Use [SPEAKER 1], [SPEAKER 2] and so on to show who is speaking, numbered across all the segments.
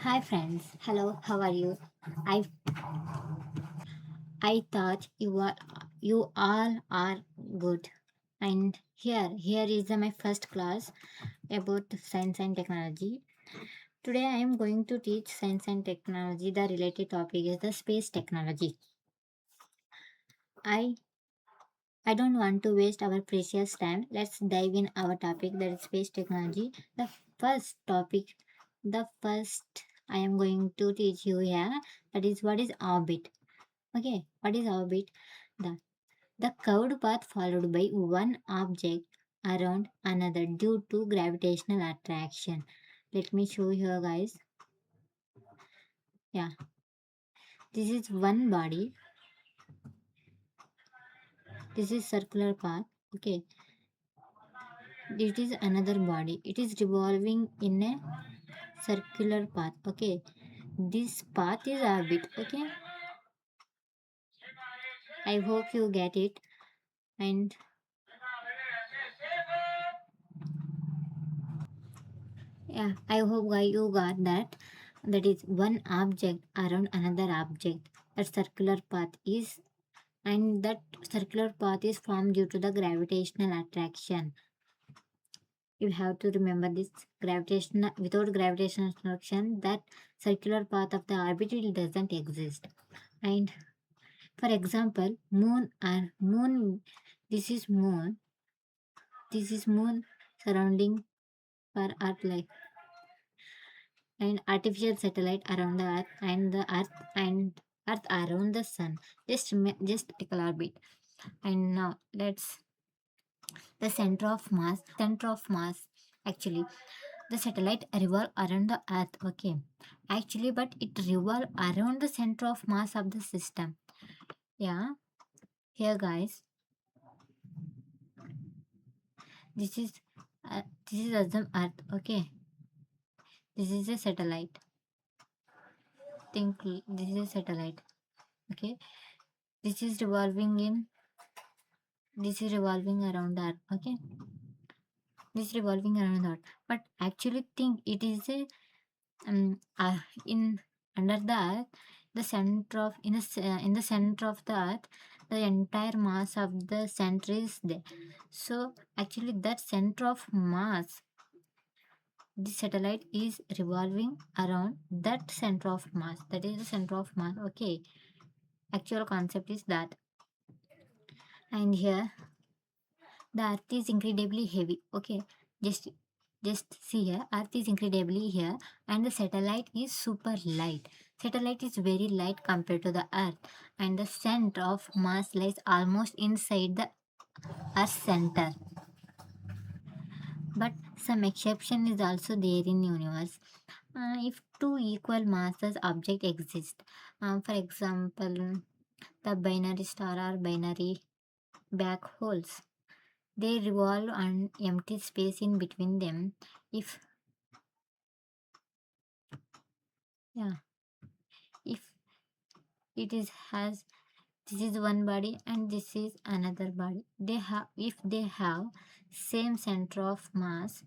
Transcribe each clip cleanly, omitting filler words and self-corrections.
[SPEAKER 1] Hi friends, hello, how are you? I I thought you all are good. And here is my first class about science and technology. Today I am going to teach science and technology. The related topic is the space technology. I I don't want to waste our precious time. Let's dive in our topic, that is space technology. First topic, the first I am going to teach you here, that is what is orbit. Okay, what is orbit? The, the curved path followed by one object around another due to gravitational attraction. Let me show you guys. Yeah, this is one body. This is circular path. Okay, it is another body. It is revolving in a circular path. Okay, this path is orbit. Okay, I hope you get it. And yeah, I hope you got that. That is one object around another object. That circular path is, and that circular path is formed due to the gravitational attraction. You have to remember this gravitational. Without gravitational attraction, that circular path of the orbital doesn't exist. And for example, moon. This is moon. This is moon surrounding for Earth, like an artificial satellite around the Earth, and the Earth around the Sun. Just typical orbit. And now let's the center of mass. Actually, the satellite revolve around the Earth. Okay, actually, but it revolve around the center of mass of the system. Yeah, here guys, this is uh, this is assume Earth. Okay, this is a satellite. This is a satellite. Okay, this is revolving in. This is revolving around the Earth. Okay, this is revolving around the Earth. But actually, think it is a in under the Earth, the center of in the center of the Earth, the entire mass of the center is there. So actually, that center of mass, the satellite is revolving around that center of mass. That is the center of mass. Okay, actual concept is that. And here the Earth is incredibly heavy. Okay, just see here, Earth is incredibly here, and the satellite is super light. Satellite is very light compared to the Earth, and the center of mass lies almost inside the Earth's center. But some exception is also there in universe. If two equal masses object exist, for example, the binary star or binary black holes, they revolve on empty space in between them. If yeah, if it is has this is one body and this is another body, they have if they have same center of mass,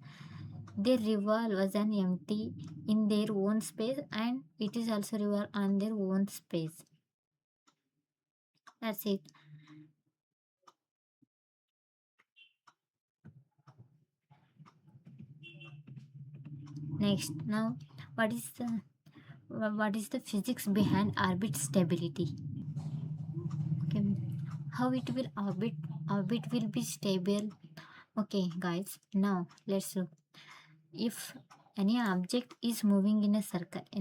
[SPEAKER 1] they revolve as an empty in their own space, and it is also revolve on their own space. That's it. Next, now what is the physics behind orbit stability? Okay, how it will orbit will be stable. Okay guys, now let's look. If any object is moving in a circle,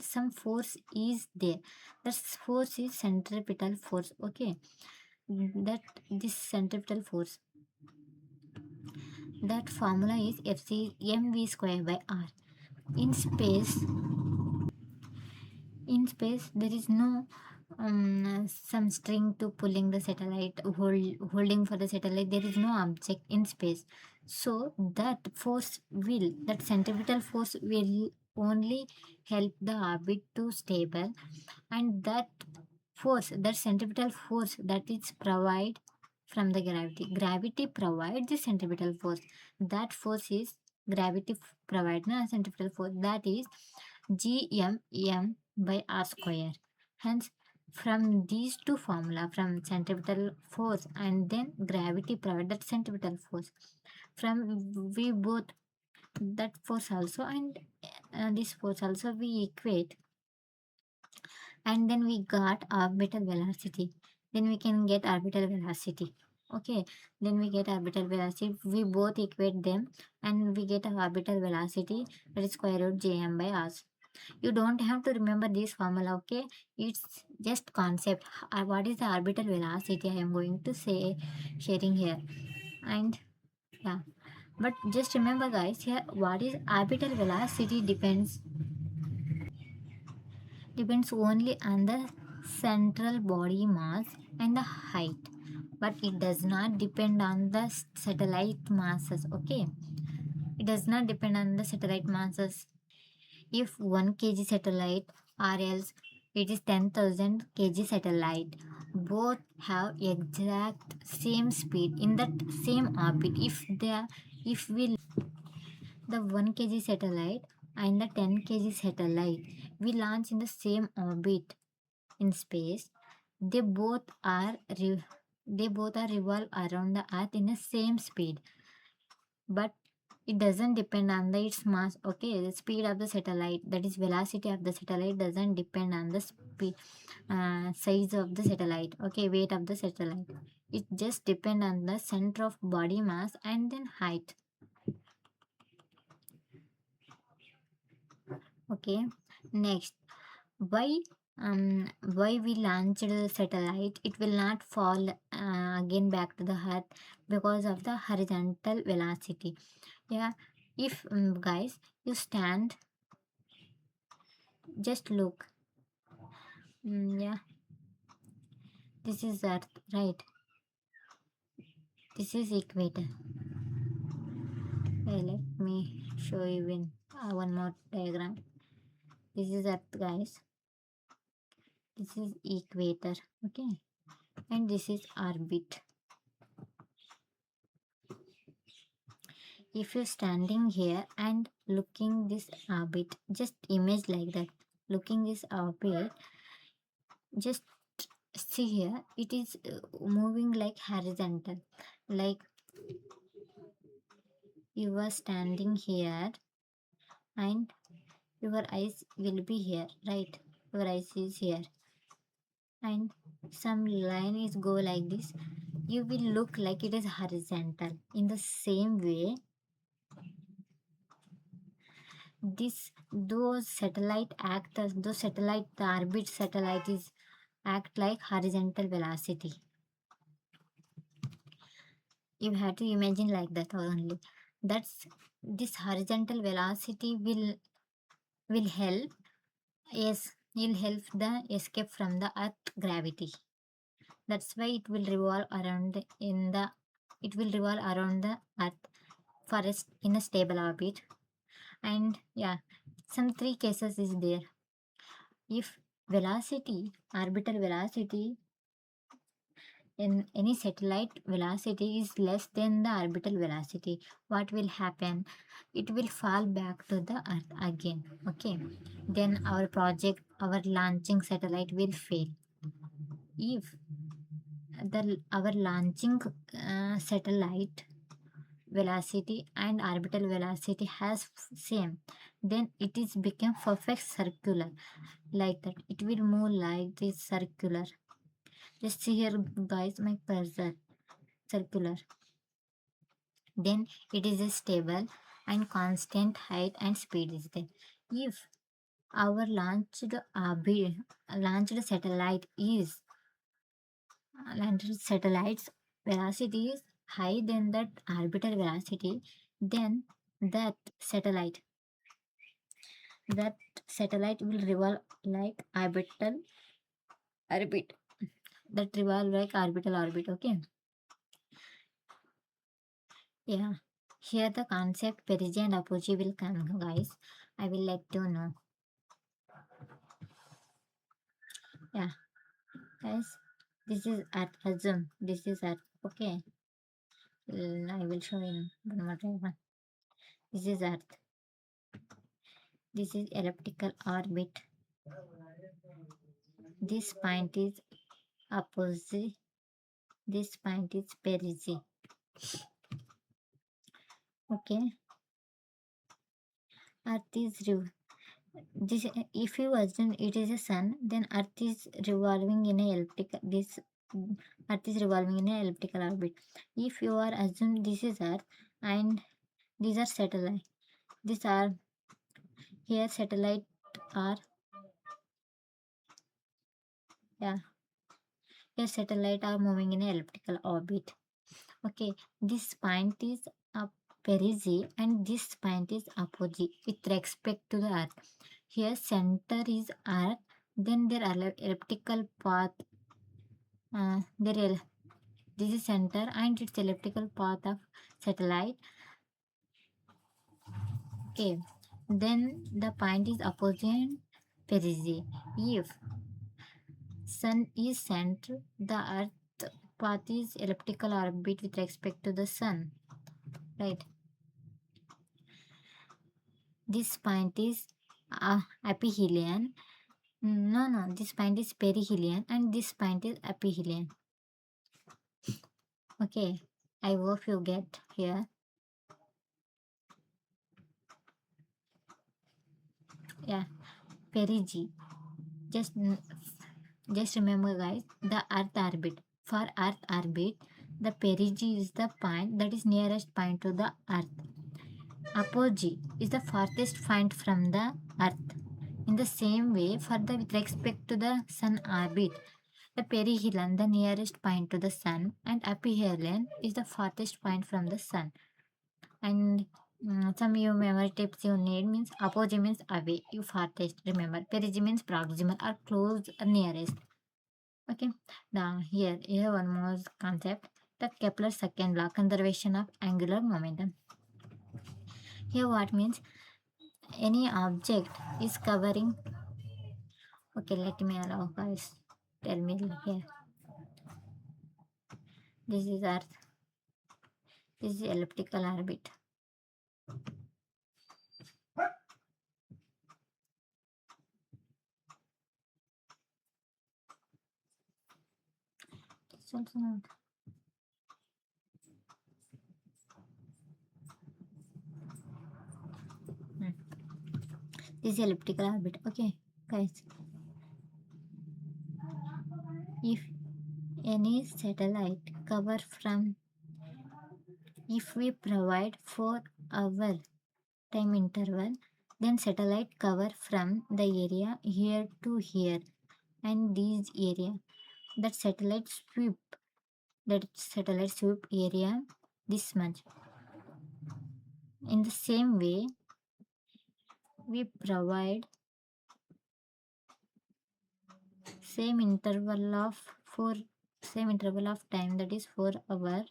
[SPEAKER 1] some force is there. That force is centripetal force. Okay, that this centripetal force, that formula is mv square by r. in space in space there is no some string to pulling the satellite, holding for the satellite. There is no object in space, so that centripetal force will only help the orbit to stable. And that centripetal force, that is provide from the gravity provides the centripetal force. That force is gravity provides a centripetal force, that is gmm by r square. Hence, from these two formula, from centripetal force and then gravity provide that centripetal force, from we both that force also and this force also we equate, and then we got orbital velocity. Then we can get orbital velocity. Okay, then we get orbital velocity. We both equate them and we get a orbital velocity, that is square root jm by r. You don't have to remember this formula, okay? It's just concept. What is the orbital velocity? I am going to say sharing here. And yeah, but just remember guys, here what is orbital velocity depends only on the central body mass and the height, but it does not depend on the satellite masses. Okay, it does not depend on the satellite masses. If 1 kg satellite or else it is 10,000 kg satellite, both have exact same speed in that same orbit. If we the 1 kg satellite and the 10 kg satellite we launch in the same orbit in space, they both are they both are revolve around the earth in the same speed, but it doesn't depend on the its mass. Okay, the speed of the satellite, that is velocity of the satellite, doesn't depend on the speed size of the satellite. Okay, weight of the satellite, it just depend on the center of body mass and then height. Okay, next, why why we launched the satellite, it will not fall again back to the earth because of the horizontal velocity. Yeah, if guys, you stand, just look. Yeah, this is earth, right? This is equator. Okay, let me show you in one more diagram. This is earth guys, this is equator. Okay, and this is orbit. If you're standing here and looking this orbit, just image like that, looking this orbit, just see here, it is moving like horizontal, like you are standing here and your eyes will be here, right? Your eyes is here and some line is go like this, you will look like it is horizontal. In the same way, this those satellite actors, those satellite, the orbit satellite is act like horizontal velocity. You have to imagine like that only. That's this horizontal velocity will help, yes, will help the escape from the earth gravity. That's why it will revolve around in the, it will revolve around the earth for in a stable orbit. And yeah, some three cases is there. If velocity, orbital velocity in any satellite velocity is less than the orbital velocity, what will happen? It will fall back to the earth again. Okay, then our project, our launching satellite will fail. If the our launching satellite velocity and orbital velocity has same, then it is become perfect circular, like that it will move like this circular. Just see here guys, my cursor, circular. Then it is a stable and constant height and speed is there. If our launched satellite is launched satellite's velocity is high than that orbital velocity, then that satellite that satellite will revolve like orbital orbit, that revolve like orbital orbit. Okay, yeah, here the concept perigee and apogee will come guys, I will let you know. Yeah guys, this is at assume this is at, okay, I will show in one more time. This is Earth. This is elliptical orbit. This point is opposite. This point is perigee. Okay. Earth is this. If you assume it is a sun, then Earth is revolving in a elliptical. This Earth is revolving in a elliptical orbit. If you are assume this is Earth and these are satellite. These are here satellite are yeah here satellite are moving in a elliptical orbit. Okay, this point is a perigee and this point is apogee with respect to the Earth. Here center is Earth, then their elliptical path. Their this is center and its elliptical path of satellite. Okay, then the point is opposite and perigee. If sun is center, the Earth path is elliptical orbit with respect to the sun. Right. This point is aphelion. No, this point is perihelion and this point is aphelion. Okay, I hope you get here. Yeah, perigee. Just remember, guys, the Earth orbit. For Earth orbit, the perigee is the point that is nearest point to the Earth. Apogee is the farthest point from the Earth. In the same way, further with respect to the Sun orbit, the perihelion, the nearest point to the Sun, and aphelion is the farthest point from the Sun. And some you memory tips you need means apogee means away, you farthest. Remember, perigee means proximal or close or nearest. Okay. Now here one more concept. The Kepler's second law, conservation of angular momentum. Here what means any object is covering. Okay, let me allow guys. Tell me here. This is Earth. This is elliptical orbit. It's also not. This is elliptical orbit. Okay, guys. If any satellite cover from, if we provide 4-hour time interval, then satellite cover from the area here to here and this area, that satellite sweep area this much. In the same way, we provide same interval of time, that is 4 hour.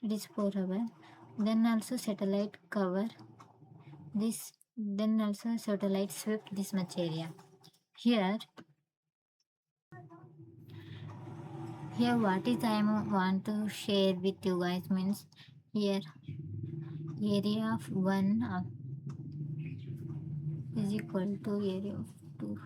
[SPEAKER 1] It is 4 hour. Then also satellite cover this. Then also satellite sweep this much area. Here what is I want to share with you guys means here area of 1 is equal to area of 2.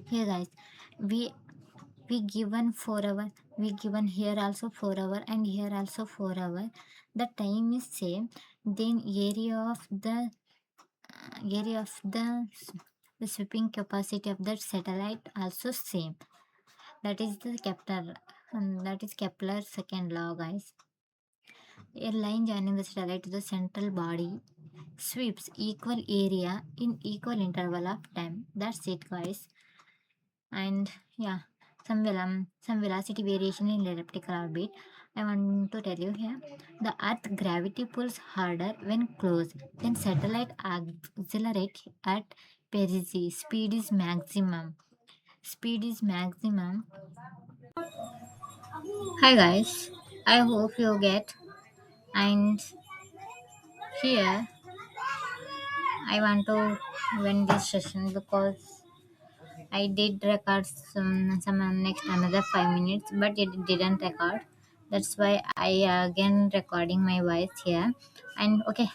[SPEAKER 1] Here guys, we given 4 hour, we given here also 4 hour and here also 4 hour. The time is same, then area of the the sweeping capacity of that satellite also same. That is the Kepler's second law, guys. A line joining the satellite to the central body sweeps equal area in equal interval of time. That's it, guys. And yeah, some velocity variation in elliptical orbit. I want to tell you here. The Earth gravity pulls harder when close. Then satellite accelerate at perigee. Speed is maximum. Hi guys. I hope you get
[SPEAKER 2] And here I want to end this session because I did record some next another 5 minutes, but it didn't record. That's why I again recording my voice here. And okay,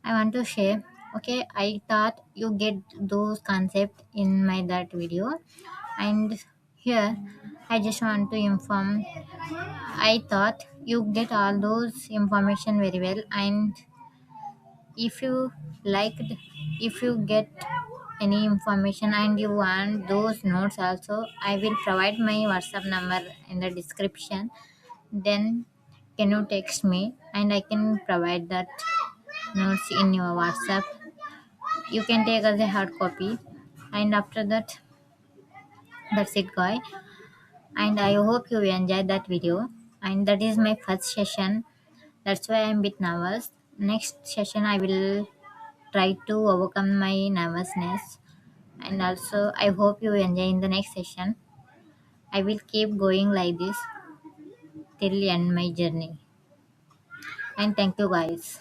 [SPEAKER 2] I want to share. Okay, I thought you get those concepts in my that video, and here I just want to inform. I thought you get all those information very well, and if you liked, if you get any information and you want those notes also, I will provide my WhatsApp number in the description. Then can you text me and I can provide that notes in your WhatsApp. You can take as a hard copy, and after that, that's it, guy. And I hope you enjoyed that video. And that is my first session. That's why I'm a bit nervous. Next session, I will try to overcome my nervousness. And also, I hope you enjoy in the next session. I will keep going like this till end my journey. And thank you, guys.